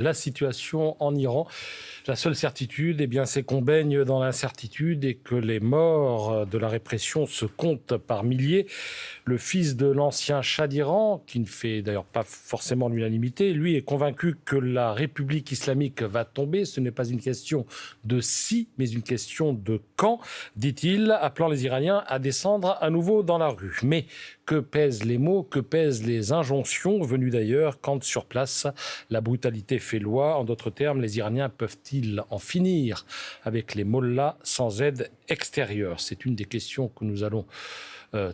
La situation en Iran, la seule certitude, c'est qu'on baigne dans l'incertitude et que les morts de la répression se comptent par milliers. Le fils de l'ancien Shah d'Iran, qui ne fait d'ailleurs pas forcément l'unanimité, lui est convaincu que la République islamique va tomber. Ce n'est pas une question de si, mais une question de quand, dit-il, appelant les Iraniens à descendre à nouveau dans la rue. Mais que pèsent les mots, que pèsent les injonctions venues d'ailleurs quand sur place la brutalité fait loi? En d'autres termes, les Iraniens peuvent-ils en finir avec les mollahs sans aide extérieure? C'est une des questions que nous allons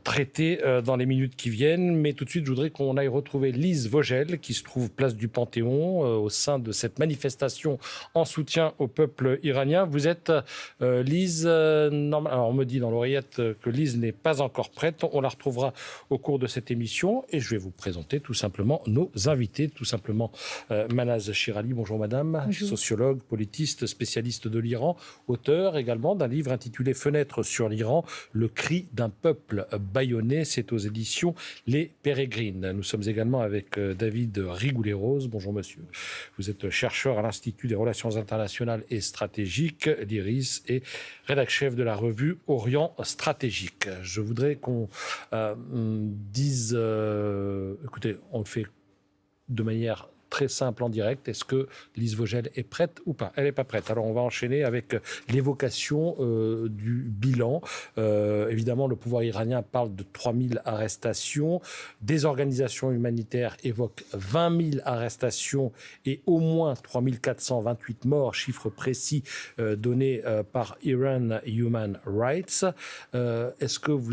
traiter dans les minutes qui viennent. Mais tout de suite, je voudrais qu'on aille retrouver Lise Vogel, qui se trouve place du Panthéon, au sein de cette manifestation en soutien au peuple iranien. Vous êtes, Lise, alors on me dit dans l'oreillette que Lise n'est pas encore prête. On la retrouvera au cours de cette émission et je vais vous présenter tout simplement nos invités. Tout simplement, Manaz Shirali, bonjour madame. Bonjour. Sociologue, politiste, spécialiste de l'Iran, auteur également d'un livre intitulé Fenêtre sur l'Iran, le cri d'un peuple bâillonné, c'est aux éditions Les Pérégrines. Nous sommes également avec David Rigoulet-Rose. Bonjour monsieur. Vous êtes chercheur à l'Institut des Relations Internationales et Stratégiques, l'IRIS, et rédacteur-chef de la revue Orient Stratégique. Je voudrais qu'on dise... écoutez, on le fait de manière très simple en direct. Est-ce que Lise Vogel est prête ou pas? Elle n'est pas prête. Alors on va enchaîner avec l'évocation du bilan. Évidemment, le pouvoir iranien parle de 3000 arrestations. Des organisations humanitaires évoquent 20 000 arrestations et au moins 3428 morts, chiffre précis donné par Iran Human Rights. Est-ce que vous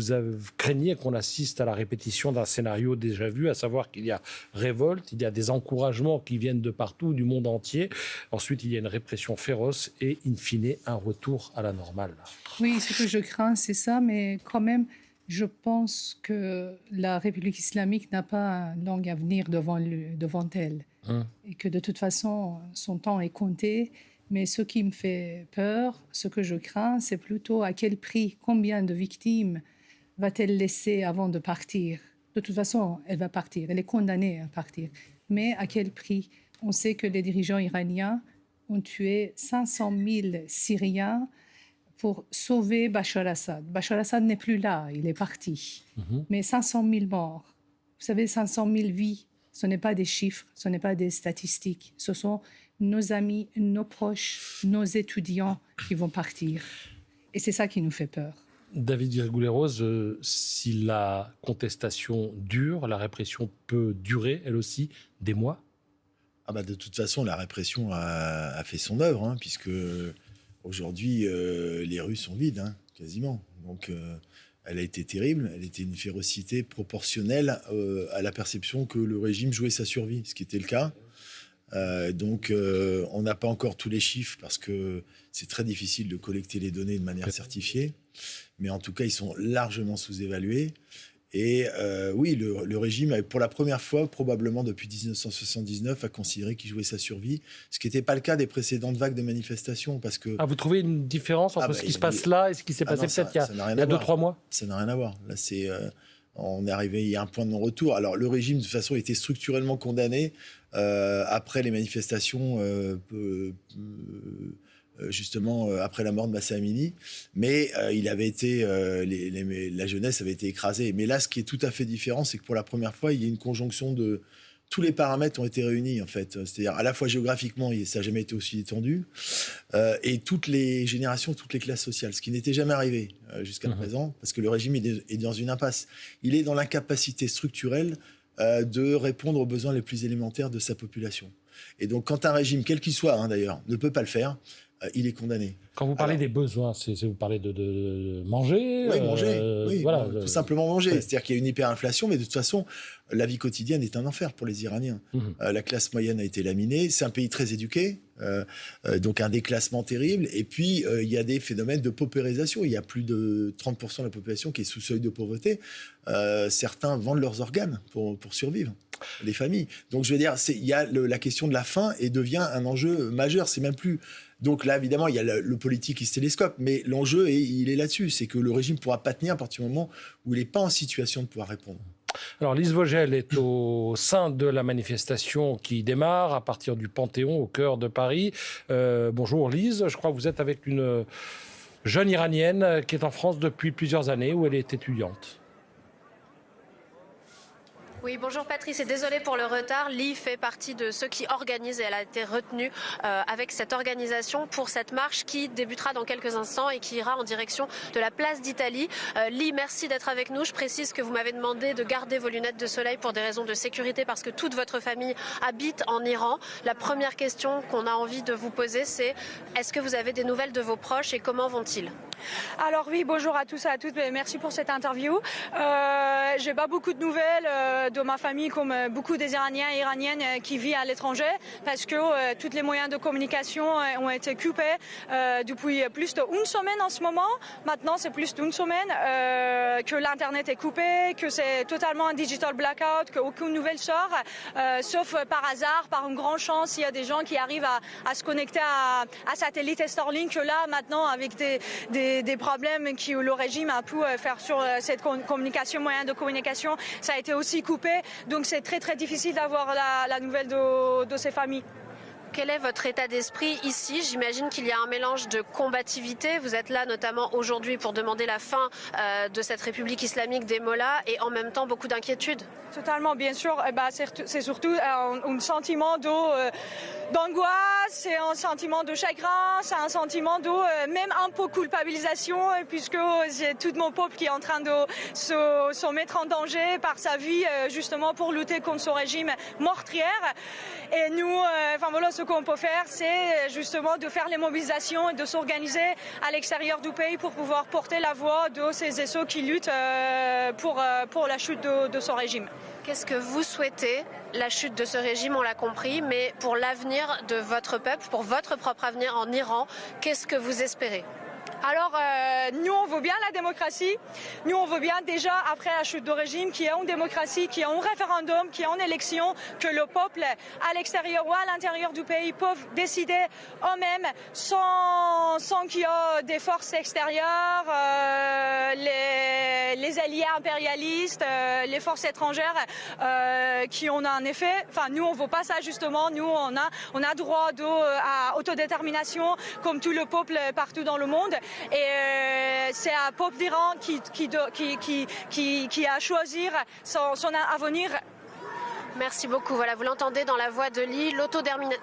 craignez qu'on assiste à la répétition d'un scénario déjà vu, à savoir qu'il y a révolte, il y a des encouragements qui viennent de partout, du monde entier. Ensuite, il y a une répression féroce et, in fine, un retour à la normale. Oui, ce que je crains, c'est ça, mais quand même, je pense que la République islamique n'a pas un long avenir devant elle. Et que de toute façon, son temps est compté. Mais ce qui me fait peur, ce que je crains, c'est plutôt à quel prix, combien de victimes va-t-elle laisser avant de partir? De toute façon, elle va partir, elle est condamnée à partir. Mais à quel prix? On sait que les dirigeants iraniens ont tué 500 000 Syriens pour sauver Bachar Assad. Bachar Assad n'est plus là, il est parti. Mais 500 000 morts. Vous savez, 500 000 vies, ce n'est pas des chiffres, ce n'est pas des statistiques. Ce sont nos amis, nos proches, nos étudiants qui vont partir. Et c'est ça qui nous fait peur. David Rigoulet-Rose, si la contestation dure, la répression peut durer, elle aussi, des mois? De toute façon, la répression a fait son œuvre, puisque aujourd'hui, les rues sont vides, quasiment. Donc, elle a été terrible. Elle était une férocité proportionnelle à la perception que le régime jouait sa survie, ce qui était le cas. Donc, on n'a pas encore tous les chiffres parce que c'est très difficile de collecter les données de manière certifiée. Mais en tout cas, ils sont largement sous-évalués. Et oui, le régime, pour la première fois, probablement depuis 1979, a considéré qu'il jouait sa survie, ce qui n'était pas le cas des précédentes vagues de manifestations. Parce que... vous trouvez une différence entre ce qui se passe là et ce qui s'est passé peut-être il y a 2-3 mois? Ça n'a rien à voir. Là, on est arrivé, il y a un point de non-retour. Alors, le régime, de toute façon, était structurellement condamné après les manifestations... justement après la mort de Mahsa Amini, mais il avait été, la jeunesse avait été écrasée. Mais là, ce qui est tout à fait différent, c'est que pour la première fois, il y a une conjonction de... Tous les paramètres ont été réunis, en fait. C'est-à-dire, à la fois géographiquement, ça n'a jamais été aussi étendu, et toutes les générations, toutes les classes sociales, ce qui n'était jamais arrivé jusqu'à présent, parce que le régime est dans une impasse. Il est dans l'incapacité structurelle de répondre aux besoins les plus élémentaires de sa population. Et donc, quand un régime, quel qu'il soit, d'ailleurs, ne peut pas le faire, il est condamné. Quand vous parlez des besoins, vous parlez de manger? Oui, manger. Oui, voilà, tout simplement manger. Ouais. C'est-à-dire qu'il y a une hyperinflation, mais de toute façon, la vie quotidienne est un enfer pour les Iraniens. La classe moyenne a été laminée. C'est un pays très éduqué, donc un déclassement terrible. Et puis, il y a des phénomènes de paupérisation. Il y a plus de 30% de la population qui est sous seuil de pauvreté. Certains vendent leurs organes pour survivre. Les familles. Donc, je veux dire, il y a la question de la faim et devient un enjeu majeur. C'est même plus... Donc là, évidemment, il y a le politique qui se télescope, mais l'enjeu, il est là-dessus. C'est que le régime ne pourra pas tenir à partir du moment où il n'est pas en situation de pouvoir répondre. Alors, Lise Vogel est au sein de la manifestation qui démarre à partir du Panthéon au cœur de Paris. Bonjour Lise, je crois que vous êtes avec une jeune Iranienne qui est en France depuis plusieurs années où elle est étudiante. Oui, bonjour Patrice, et désolée pour le retard. Lee fait partie de ceux qui organisent et elle a été retenue avec cette organisation pour cette marche qui débutera dans quelques instants et qui ira en direction de la place d'Italie. Lee, merci d'être avec nous. Je précise que vous m'avez demandé de garder vos lunettes de soleil pour des raisons de sécurité parce que toute votre famille habite en Iran. La première question qu'on a envie de vous poser, c'est est-ce que vous avez des nouvelles de vos proches et comment vont-ils ? Alors oui, bonjour à tous et à toutes, merci pour cette interview. J'ai pas beaucoup de nouvelles de ma famille comme beaucoup des Iraniens et Iraniennes qui vivent à l'étranger parce que tous les moyens de communication ont été coupés depuis plus d'une semaine en ce moment. Maintenant, c'est plus d'une semaine que l'internet est coupé, que c'est totalement un digital blackout, qu'aucune nouvelle sort, sauf par hasard, par une grande chance, il y a des gens qui arrivent à se connecter à satellite et Starlink là maintenant avec des problèmes que le régime a pu faire sur cette communication, moyen de communication, ça a été aussi coupé. Donc c'est très très difficile d'avoir la nouvelle de ces familles. Quel est votre état d'esprit ici ? J'imagine qu'il y a un mélange de combativité. Vous êtes là notamment aujourd'hui pour demander la fin de cette République islamique des Mollahs et en même temps beaucoup d'inquiétude. Totalement, bien sûr. C'est surtout un sentiment d'angoisse, c'est un sentiment de chagrin, c'est un sentiment de même un peu culpabilisation puisque c'est tout mon peuple qui est en train de se mettre en danger par sa vie justement pour lutter contre ce régime meurtrière. Et nous, ce qu'on peut faire, c'est justement de faire les mobilisations et de s'organiser à l'extérieur du pays pour pouvoir porter la voix de ces et ceux qui luttent pour la chute de ce régime. Qu'est-ce que vous souhaitez ? La chute de ce régime, on l'a compris, mais pour l'avenir de votre peuple, pour votre propre avenir en Iran, qu'est-ce que vous espérez ? Alors, nous, on veut bien la démocratie. Nous, on veut bien déjà, après la chute du régime, qu'il y ait une démocratie, qu'il y ait un référendum, qu'il y ait une élection, que le peuple, à l'extérieur ou à l'intérieur du pays, peuvent décider eux-mêmes sans qu'il y ait des forces extérieures, les alliés impérialistes, les forces étrangères qui ont un effet. Enfin, nous, on veut pas ça, justement. Nous, on a droit à autodétermination, comme tout le peuple partout dans le monde. Et c'est un peuple d'Iran qui a choisi son avenir. Merci beaucoup. Voilà, vous l'entendez dans la voix de Lee,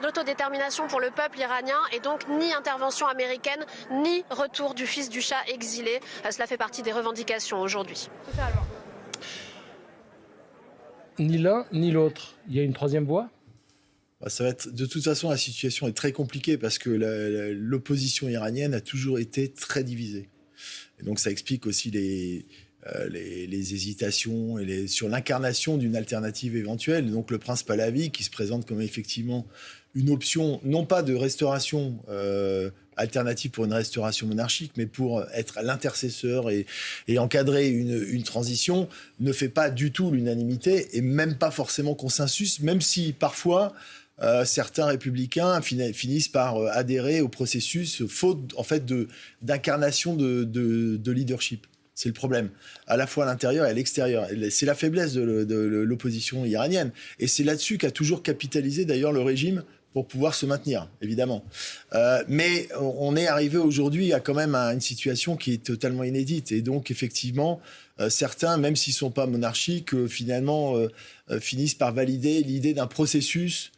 l'autodétermination pour le peuple iranien et donc ni intervention américaine, ni retour du fils du Shah exilé. Cela fait partie des revendications aujourd'hui. Totalement. Ni l'un, ni l'autre. Il y a une troisième voie ? Ça va être, de toute façon, la situation est très compliquée parce que l'opposition iranienne a toujours été très divisée. Et donc, ça explique aussi les hésitations sur l'incarnation d'une alternative éventuelle. Donc, le prince Pahlavi, qui se présente comme effectivement une option, non pas de restauration alternative pour une restauration monarchique, mais pour être l'intercesseur et encadrer une transition, ne fait pas du tout l'unanimité et même pas forcément consensus, même si parfois certains républicains finissent par adhérer au processus, faute en fait d'incarnation de leadership. C'est le problème, à la fois à l'intérieur et à l'extérieur. C'est la faiblesse de l'opposition iranienne. Et c'est là-dessus qu'a toujours capitalisé d'ailleurs le régime pour pouvoir se maintenir, évidemment. Mais on est arrivé aujourd'hui à quand même à une situation qui est totalement inédite. Et donc, effectivement, certains, même s'ils ne sont pas monarchiques, finalement, finissent par valider l'idée d'un processus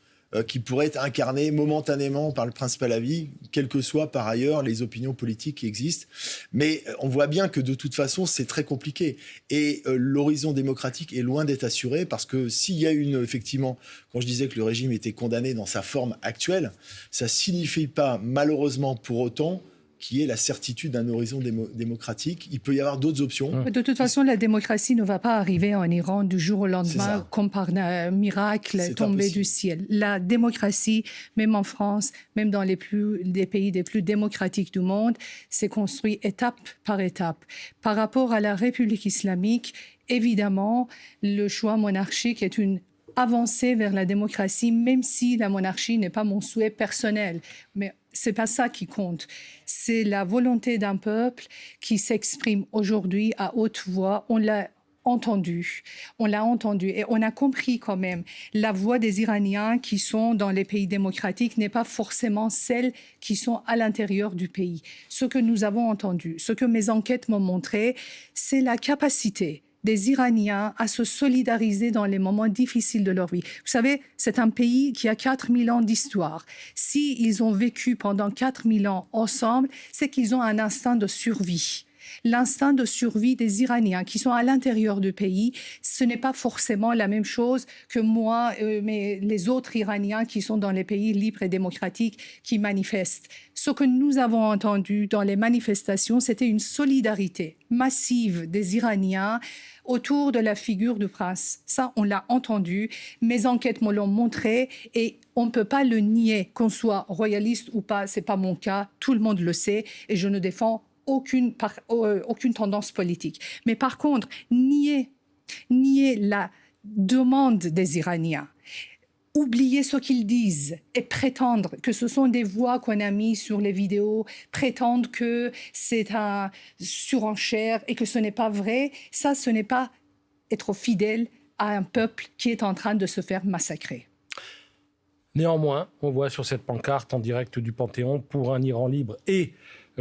qui pourrait être incarné momentanément par le prince Pahlavi, quelles que soient par ailleurs les opinions politiques qui existent. Mais on voit bien que de toute façon, c'est très compliqué. Et l'horizon démocratique est loin d'être assuré parce que s'il y a effectivement, quand je disais que le régime était condamné dans sa forme actuelle, ça ne signifie pas malheureusement pour autant qui est la certitude d'un horizon démocratique. Il peut y avoir d'autres options. De toute façon, la démocratie ne va pas arriver en Iran du jour au lendemain comme par un miracle tombé du ciel. La démocratie, même en France, même dans les pays les plus démocratiques du monde, s'est construit étape par étape. Par rapport à la République islamique, évidemment, le choix monarchique est une avancée vers la démocratie, même si la monarchie n'est pas mon souhait personnel. Mais c'est pas ça qui compte. C'est la volonté d'un peuple qui s'exprime aujourd'hui à haute voix. On l'a entendu. On l'a entendu et on a compris quand même la voix des Iraniens qui sont dans les pays démocratiques n'est pas forcément celle qui sont à l'intérieur du pays. Ce que nous avons entendu, ce que mes enquêtes m'ont montré, c'est la capacité des Iraniens à se solidariser dans les moments difficiles de leur vie. Vous savez, c'est un pays qui a 4000 ans d'histoire. S'ils ont vécu pendant 4000 ans ensemble, c'est qu'ils ont un instinct de survie. L'instinct de survie des Iraniens qui sont à l'intérieur du pays, ce n'est pas forcément la même chose que moi, mais les autres Iraniens qui sont dans les pays libres et démocratiques qui manifestent. Ce que nous avons entendu dans les manifestations, c'était une solidarité massive des Iraniens autour de la figure du prince. Ça, on l'a entendu. Mes enquêtes me l'ont montré et on ne peut pas le nier, qu'on soit royaliste ou pas. Ce n'est pas mon cas. Tout le monde le sait et je ne défends aucune tendance politique. Mais par contre, nier la demande des Iraniens, oublier ce qu'ils disent et prétendre que ce sont des voix qu'on a mises sur les vidéos, prétendre que c'est un surenchère et que ce n'est pas vrai, ça, ce n'est pas être fidèle à un peuple qui est en train de se faire massacrer. Néanmoins, on voit sur cette pancarte en direct du Panthéon pour un Iran libre et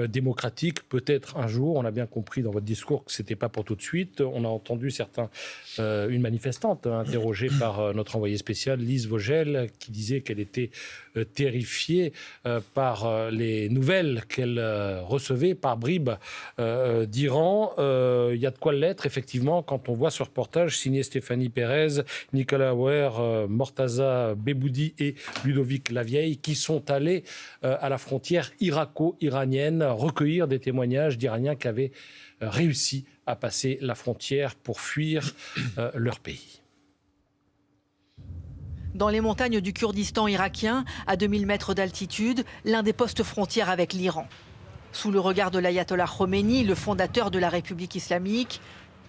démocratique, peut-être un jour. On a bien compris dans votre discours que ce n'était pas pour tout de suite. On a entendu une manifestante interrogée par notre envoyée spéciale, Lise Vogel, qui disait qu'elle était terrifiée par les nouvelles qu'elle recevait par bribes d'Iran. Il y a de quoi l'être, effectivement, quand on voit ce reportage signé Stéphanie Pérez, Nicolas Hauer, Mortaza Beboudi et Ludovic Lavieille, qui sont allés à la frontière irako-iranienne recueillir des témoignages d'Iraniens qui avaient réussi à passer la frontière pour fuir leur pays. Dans les montagnes du Kurdistan irakien, à 2000 mètres d'altitude, l'un des postes frontières avec l'Iran. Sous le regard de l'ayatollah Khomeini, le fondateur de la République islamique,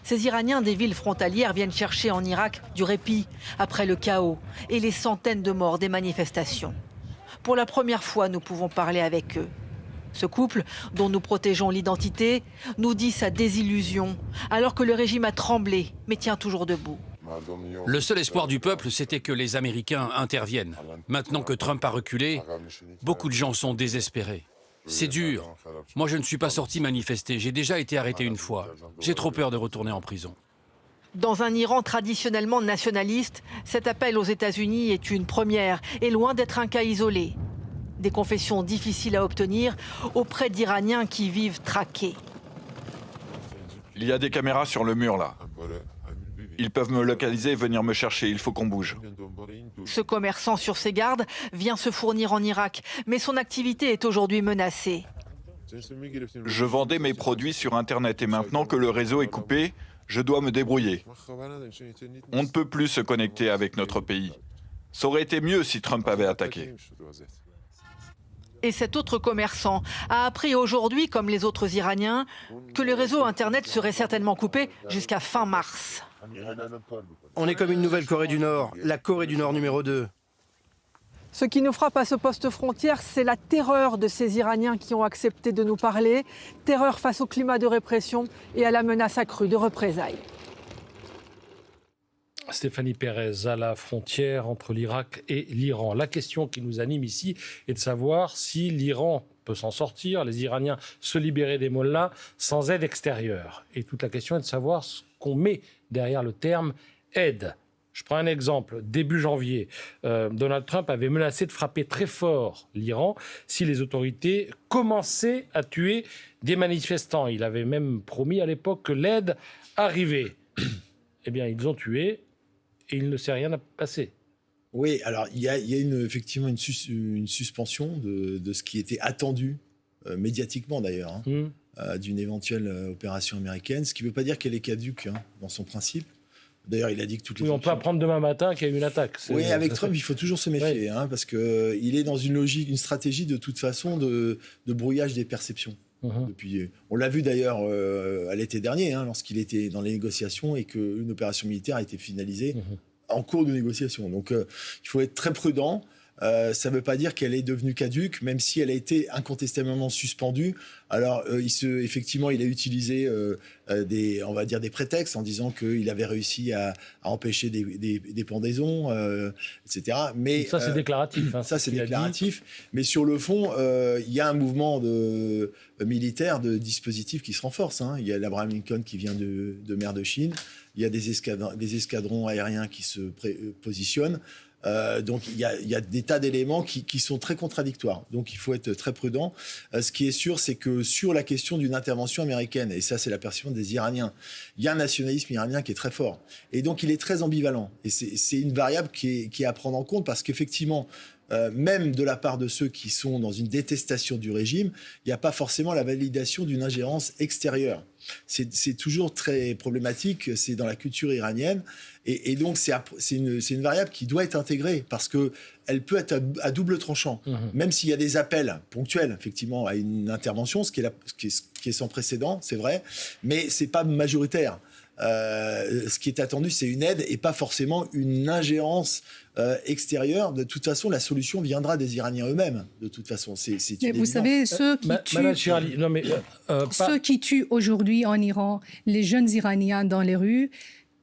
ces Iraniens des villes frontalières viennent chercher en Irak du répit après le chaos et les centaines de morts des manifestations. Pour la première fois, nous pouvons parler avec eux. Ce couple, dont nous protégeons l'identité, nous dit sa désillusion, alors que le régime a tremblé, mais tient toujours debout. Le seul espoir du peuple, c'était que les Américains interviennent. Maintenant que Trump a reculé, beaucoup de gens sont désespérés. C'est dur. Moi, je ne suis pas sorti manifester. J'ai déjà été arrêté une fois. J'ai trop peur de retourner en prison. Dans un Iran traditionnellement nationaliste, cet appel aux États-Unis est une première et loin d'être un cas isolé. Des confessions difficiles à obtenir auprès d'Iraniens qui vivent traqués. Il y a des caméras sur le mur là. Ils peuvent me localiser et venir me chercher, il faut qu'on bouge. Ce commerçant sur ses gardes vient se fournir en Irak, mais son activité est aujourd'hui menacée. Je vendais mes produits sur Internet et maintenant que le réseau est coupé, je dois me débrouiller. On ne peut plus se connecter avec notre pays. Ça aurait été mieux si Trump avait attaqué. Et cet autre commerçant a appris aujourd'hui, comme les autres Iraniens, que le réseau Internet serait certainement coupé jusqu'à fin mars. On est comme une nouvelle Corée du Nord, la Corée du Nord numéro 2. Ce qui nous frappe à ce poste frontière, c'est la terreur de ces Iraniens qui ont accepté de nous parler. Terreur face au climat de répression et à la menace accrue de représailles. Stéphanie Pérez, à la frontière entre l'Irak et l'Iran. La question qui nous anime ici est de savoir si l'Iran peut s'en sortir, les Iraniens se libérer des mollahs sans aide extérieure. Et toute la question est de savoir ce qu'on met derrière le terme aide. Je prends un exemple. Début janvier, Donald Trump avait menacé de frapper très fort l'Iran si les autorités commençaient à tuer des manifestants. Il avait même promis à l'époque que l'aide arrivait. Eh bien, ils ont tué et il ne s'est rien passé. Oui, alors il y a effectivement une suspension de ce qui était attendu, médiatiquement d'ailleurs, d'une éventuelle opération américaine, ce qui ne veut pas dire qu'elle est caduque dans son principe. D'ailleurs, il a dit que toutes les... Oui, on peut apprendre demain matin qu'il y a eu une attaque. Oui, avec Trump, il faut toujours se méfier, parce qu'il est dans une logique, une stratégie de toute façon de brouillage des perceptions. Depuis, on l'a vu d'ailleurs à l'été dernier, lorsqu'il était dans les négociations et qu'une opération militaire a été finalisée en cours de négociation. Donc, il faut être très prudent. ça ne veut pas dire qu'elle est devenue caduque, même si elle a été incontestablement suspendue. Alors, effectivement, il a utilisé on va dire des prétextes en disant qu'il avait réussi à empêcher des pendaisons, etc. Mais ça, c'est déclaratif. Ça, c'est déclaratif. Mais sur le fond, il y a un mouvement militaire de dispositifs qui se renforce. Il y a l'Abraham Lincoln qui vient de mer de Chine. Il y a des escadrons aériens qui se positionnent. Donc il y a des tas d'éléments qui sont très contradictoires. Donc il faut être très prudent. Ce qui est sûr, c'est que sur la question d'une intervention américaine, et ça c'est la perception des Iraniens, il y a un nationalisme iranien qui est très fort. Et donc il est très ambivalent. Et c'est une variable qui est à prendre en compte parce qu'effectivement, même de la part de ceux qui sont dans une détestation du régime, il n'y a pas forcément la validation d'une ingérence extérieure. C'est toujours très problématique, c'est dans la culture iranienne. Et donc, c'est une variable qui doit être intégrée parce qu'elle peut être à double tranchant. Même s'il y a des appels ponctuels, effectivement, à une intervention, ce qui est sans précédent, c'est vrai, mais ce n'est pas majoritaire. Ce qui est attendu, c'est une aide et pas forcément une ingérence extérieure. De toute façon, la solution viendra des Iraniens eux-mêmes. De toute façon, c'est mais vous savez, ceux qui tuent aujourd'hui en Iran les jeunes Iraniens dans les rues,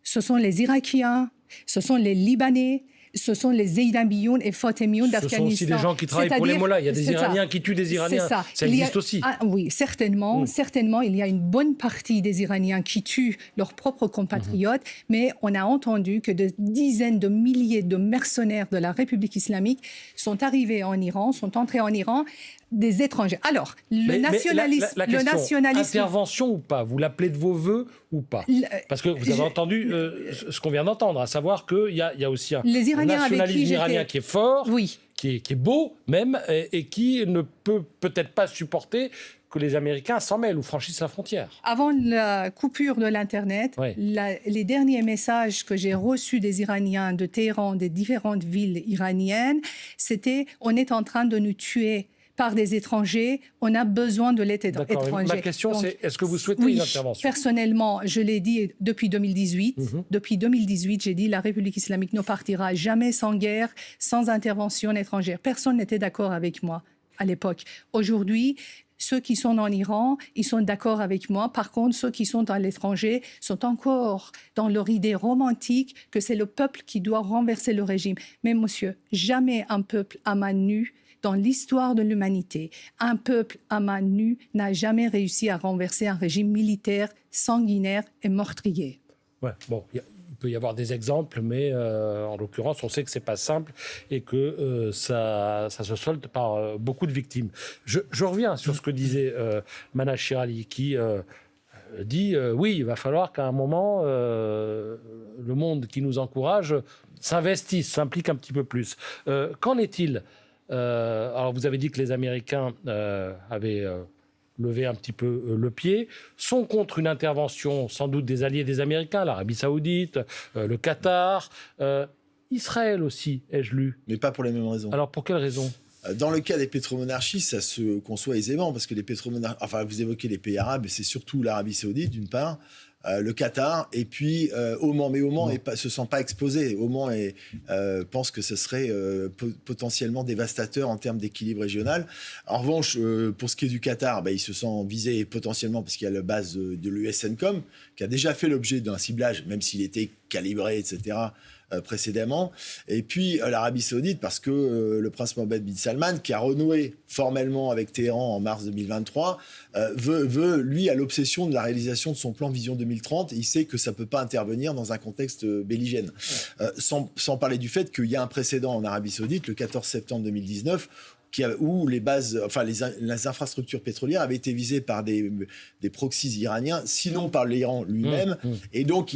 ce sont les Irakiens, ce sont les Libanais, ce sont les Zeidan Biyoun et Fatemiyoun d'Afghanistan. Ce sont aussi des gens qui travaillent pour les mollahs. Il y a des Iraniens qui tuent des Iraniens. Ça existe aussi. Oui, certainement. Certainement, il y a une bonne partie des Iraniens qui tuent leurs propres compatriotes. Mais on a entendu que des dizaines de milliers de mercenaires de la République islamique sont arrivés en Iran, sont entrés en Iran, des étrangers. Alors, le nationalisme... Intervention ou pas? Vous l'appelez de vos voeux ou pas? Parce que vous avez entendu ce qu'on vient d'entendre, à savoir qu'il y a aussi un nationalisme iranien qui est fort, qui est beau même, et qui ne peut peut-être pas supporter que les Américains s'en mêlent ou franchissent la frontière. Avant la coupure de l'Internet, les derniers messages que j'ai reçus des Iraniens de Téhéran, des différentes villes iraniennes, c'était « on est en train de nous tuer ». Par des étrangers, on a besoin de l'aide étrangère. Ma question, c'est est-ce que vous souhaitez une intervention? Personnellement, je l'ai dit depuis 2018. Depuis 2018, j'ai dit la République islamique ne partira jamais sans guerre, sans intervention étrangère. Personne n'était d'accord avec moi à l'époque. Aujourd'hui, ceux qui sont en Iran, ils sont d'accord avec moi. Par contre, ceux qui sont à l'étranger sont encore dans leur idée romantique que c'est le peuple qui doit renverser le régime. Mais monsieur, jamais un peuple à main nue dans l'histoire de l'humanité, un peuple à main nue n'a jamais réussi à renverser un régime militaire sanguinaire et meurtrier. Ouais, bon, il peut y avoir des exemples, mais en l'occurrence, on sait que c'est pas simple et que ça se solde par beaucoup de victimes. Je reviens sur ce que disait Mana Shirali, qui dit oui, il va falloir qu'à un moment, le monde qui nous encourage s'investisse, s'implique un petit peu plus. Qu'en est-il? Alors, vous avez dit que les Américains avaient levé un petit peu le pied, sont contre une intervention sans doute des alliés des Américains, l'Arabie Saoudite, le Qatar, Israël aussi, ai-je lu. Mais pas pour les mêmes raisons. Alors, pour quelles raisons? Dans le cas des pétromonarchies, ça se conçoit aisément, parce que les pétromonarchies... Enfin, vous évoquez les pays arabes, et c'est surtout l'Arabie Saoudite, d'une part, le Qatar, et puis Oman. Mais Oman ne se sent pas exposé. Oman pense que ce serait potentiellement dévastateur en termes d'équilibre régional. En revanche, pour ce qui est du Qatar, il se sent visé potentiellement parce qu'il y a la base de l'USNCOM, qui a déjà fait l'objet d'un ciblage, même s'il était calibré, etc., précédemment. Et puis l'Arabie Saoudite, parce que le prince Mohammed bin Salman, qui a renoué formellement avec Téhéran en mars 2023, veut, lui, à l'obsession de la réalisation de son plan Vision 2030. Et il sait que ça ne peut pas intervenir dans un contexte belligène. Sans parler du fait qu'il y a un précédent en Arabie Saoudite, le 14 septembre 2019, où les bases, enfin les infrastructures pétrolières avaient été visées par des proxys iraniens, sinon par l'Iran lui-même. Et donc,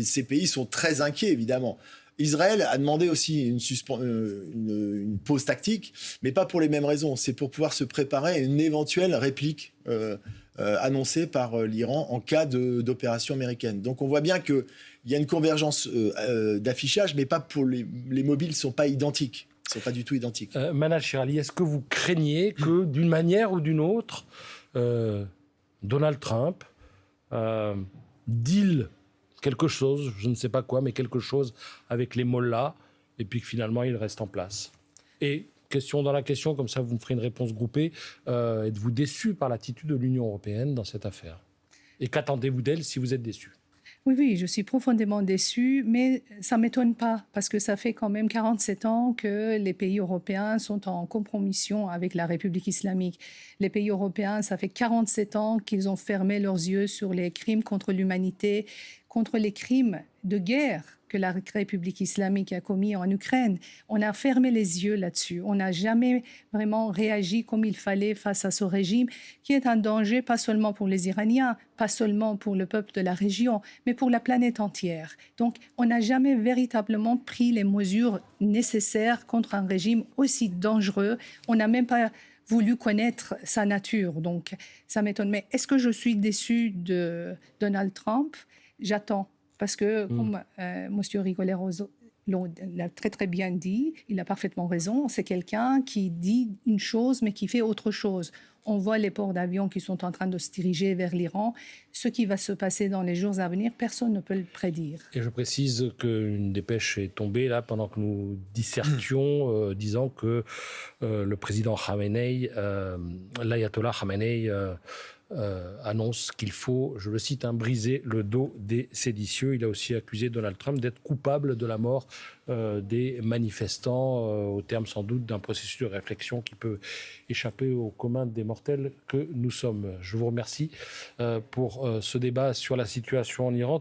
ces pays sont très inquiets, évidemment. Israël a demandé aussi une pause tactique, mais pas pour les mêmes raisons. C'est pour pouvoir se préparer à une éventuelle réplique annoncée par l'Iran en cas d'opération américaine. Donc, on voit bien qu'il y a une convergence d'affichage, mais pas pour les mobiles ne sont pas identiques. Ils ne sont pas du tout identiques. Mana Shirali, est-ce que vous craignez que, d'une manière ou d'une autre, Donald Trump deal quelque chose, je ne sais pas quoi, mais quelque chose avec les mollahs, et puis que finalement il reste en place. Et question dans la question, comme ça vous me ferez une réponse groupée, êtes-vous déçu par l'attitude de l'Union européenne dans cette affaire? Et qu'attendez-vous d'elle si vous êtes déçu? Oui, je suis profondément déçue, mais ça ne m'étonne pas, parce que ça fait quand même 47 ans que les pays européens sont en compromission avec la République islamique. Les pays européens, ça fait 47 ans qu'ils ont fermé leurs yeux sur les crimes contre l'humanité, contre les crimes de guerre que la République islamique a commis en Ukraine. On a fermé les yeux là-dessus. On n'a jamais vraiment réagi comme il fallait face à ce régime qui est un danger pas seulement pour les Iraniens, pas seulement pour le peuple de la région, mais pour la planète entière. Donc, on n'a jamais véritablement pris les mesures nécessaires contre un régime aussi dangereux. On n'a même pas voulu connaître sa nature. Donc, ça m'étonne. Mais est-ce que je suis déçue de Donald Trump? J'attends. Parce que, comme M. Rigolero l'a très très bien dit, il a parfaitement raison, c'est quelqu'un qui dit une chose mais qui fait autre chose. On voit les ports d'avions qui sont en train de se diriger vers l'Iran. Ce qui va se passer dans les jours à venir, personne ne peut le prédire. Et je précise qu'une dépêche est tombée là pendant que nous dissertions, disant que le président Khamenei, l'ayatollah Khamenei, annonce qu'il faut, je le cite, briser le dos des séditieux. Il a aussi accusé Donald Trump d'être coupable de la mort des manifestants, au terme sans doute d'un processus de réflexion qui peut échapper au commun des mortels que nous sommes. Je vous remercie pour ce débat sur la situation en Iran.